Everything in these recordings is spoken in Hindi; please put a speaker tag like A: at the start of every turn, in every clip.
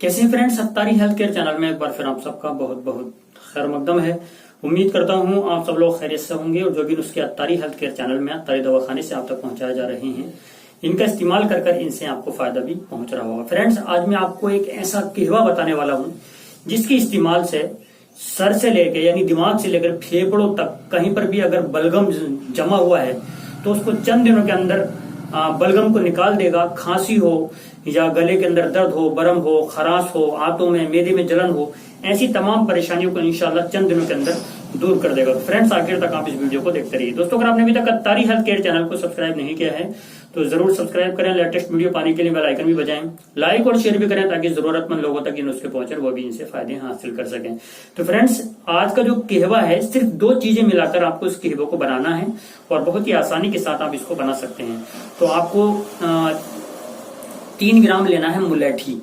A: कैसे हैं friends, Attari health care channel में एक बार फिर आप सबका बहुत बहुत खैर मकदम है। उम्मीद करता हूं आप सब लोग खैरियत से होंगे और जो भी नुस्खे अत्तारी हेल्थ केयर चैनल में अत्तारी दवाखाने से आप तक पहुंचाए जा रहे हैं, इनका इस्तेमाल कर कर इनसे आपको फायदा भी पहुंच रहा होगा। फ्रेंड्स, आज मैं आपको एक ऐसा कहवा बताने वाला हूं जिसके इस्तेमाल से सर से लेकर यानी दिमाग से लेकर फेफड़ों तक कहीं पर भी अगर बलगम जमा हुआ है तो उसको चंद दिनों के अंदर बलगम को निकाल देगा। खांसी हो या गले के अंदर दर्द हो, बरम हो, खराश हो, आंतों में मैदे में जलन हो, ऐसी तमाम परेशानियों को इंशाल्लाह चंद दिनों के अंदर दूर कर देगा। फ्रेंड्स, आखिर तक आप इस वीडियो को देखते रहिए। दोस्तों, अगर आपने अभी तक अत्तारी हेल्थ केयर चैनल को सब्सक्राइब नहीं किया है तो जरूर सब्सक्राइब करें। लेटेस्ट वीडियो पाने के लिए बेल आइकन भी बजाएं, लाइक और शेयर भी करें ताकि जरूरतमंद लोगों तक ये नुस्खे पहुंचे, वो भी इनसे फायदे हासिल कर सकें। तो फ्रेंड्स, आज का जो कहवा है सिर्फ 2 चीजें मिलाकर आपको इस कहवे को बनाना है और बहुत ही आसानी के साथ आप इसको बना सकते हैं। तो आपको 3 ग्राम लेना है मुलेठी,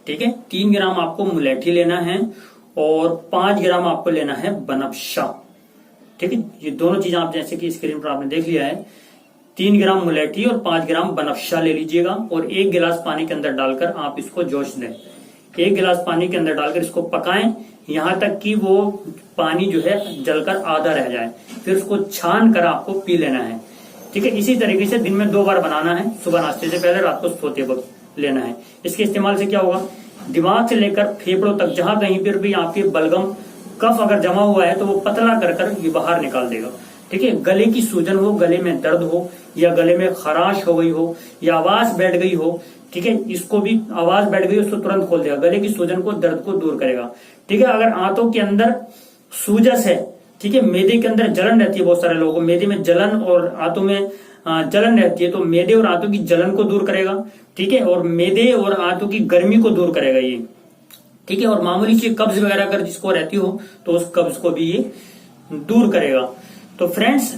A: ठीक है। 3 ग्राम आपको मुलेठी लेना है और 5 ग्राम आपको लेना है बनफशा, ठीक है। ये दोनों चीजें आप जैसे कि स्क्रीन पर आपने देख लिया है। 3 ग्राम मुलेठी और 5 ग्राम बनफशा ले लीजिएगा और 1 गिलास पानी के अंदर डालकर आप इसको जोश दें। 1 गिलास पानी के अंदर डालकर इसको पकाएं यहां तक कि वो पानी जो है जलकर आधा रह जाए, फिर उसको छान कर आपको पी लेना है, ठीक है। इसी तरीके से दिन में 2 बार बनाना है, सुबह नाश्ते से पहले, रात को सोते वक्त लेना है। इसके इस्तेमाल से क्या होगा, दिमाग से लेकर फेफड़ों तक जहां कहीं पर भी आपके बलगम कफ अगर जमा हुआ है तो वो पतला कर कर ये बाहर निकाल देगा, ठीक है। गले की सूजन हो, गले में दर्द हो या गले में खराश हो गई हो या आवाज बैठ गई हो, ठीक है, इसको भी आवाज बैठ गई उसको तुरंत खोल देगा। गले की सूजन को, दर्द को दूर करेगा, ठीक है। अगर आंतों के अंदर सूजस है, ठीक है, मैदे के अंदर जलन रहती है, बहुत सारे लोगों को मैदे में जलन और आंतों में जलन रहती है, तो मैदे और आंतों की जलन को दूर करेगा, ठीक है, और मैदे और आंतों की गर्मी को दूर करेगा ये, ठीक है। और मामूली सी कब्ज वगैरह अगर जिसको रहती हो तो उस कब्ज को भी ये दूर करेगा। तो फ्रेंड्स,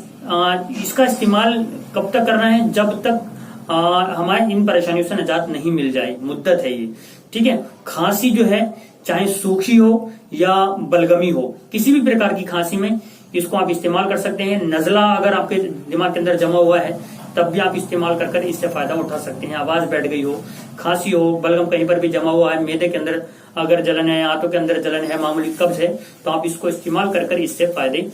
A: इसका इस्तेमाल कब तक करना है, जब तक हमारे इन परेशानियों से निजात नहीं मिल जाए, मुद्दत है ये, ठीक है। खांसी जो है चाहे सूखी हो या बलगमी हो, किसी भी प्रकार की खांसी में इसको आप इस्तेमाल कर सकते हैं। नजला अगर आपके दिमाग के अंदर जमा हुआ है तब भी आप इस्तेमाल कर कर इससे फायदा उठा सकते हैं। आवाज बैठ गई हो, खांसी हो, बलगम कहीं पर भी जमा हुआ है, मैदे के अंदर अगर जलन है, आंतों के अंदर जलन है, मामूली कब्ज है, तो आप इसको इस्तेमाल कर कर इससे फायदे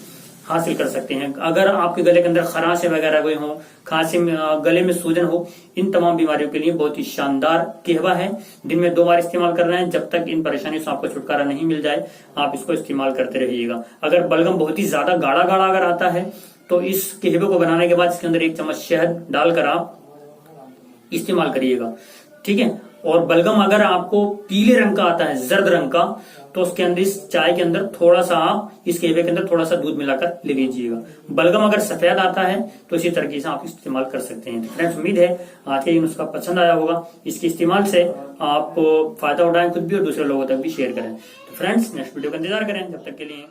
A: हासिल कर सकते हैं। अगर आपके गले के अंदर खराश वगैरह हुए हो, खांसी में, गले में सूजन हो, इन तमाम बीमारियों के लिए बहुत ही शानदार कहवा है। दिन में 2 बार इस्तेमाल करना है। जब तक इन परेशानियों से आपको छुटकारा नहीं मिल जाए आप इसको इस्तेमाल करते रहिएगा। अगर बलगम बहुत ही ज्यादा गाढ़ा गाढ़ा अगर आता है तो इस कहवे को बनाने के बाद इसके अंदर 1 चम्मच शहद डालकर आप इस्तेमाल करिएगा, ठीक है। और बलगम अगर आपको पीले रंग का आता है, जर्द रंग का, तो उसके अंदर, इस चाय के अंदर थोड़ा सा आप इस कहवे के अंदर थोड़ा सा दूध मिलाकर ले लीजिएगा। बलगम अगर सफेद आता है तो इसी तरीके से आप इस्तेमाल कर सकते हैं। फ्रेंड्स, उम्मीद है आज का ये नुस्खा पसंद आया होगा। इसके इस्तेमाल से आप फायदा उठाएं, खुद भी और दूसरे लोगों तक भी शेयर करें। तो फ्रेंड्स, नेक्स्ट वीडियो का इंतजार करें। जब तक के लिए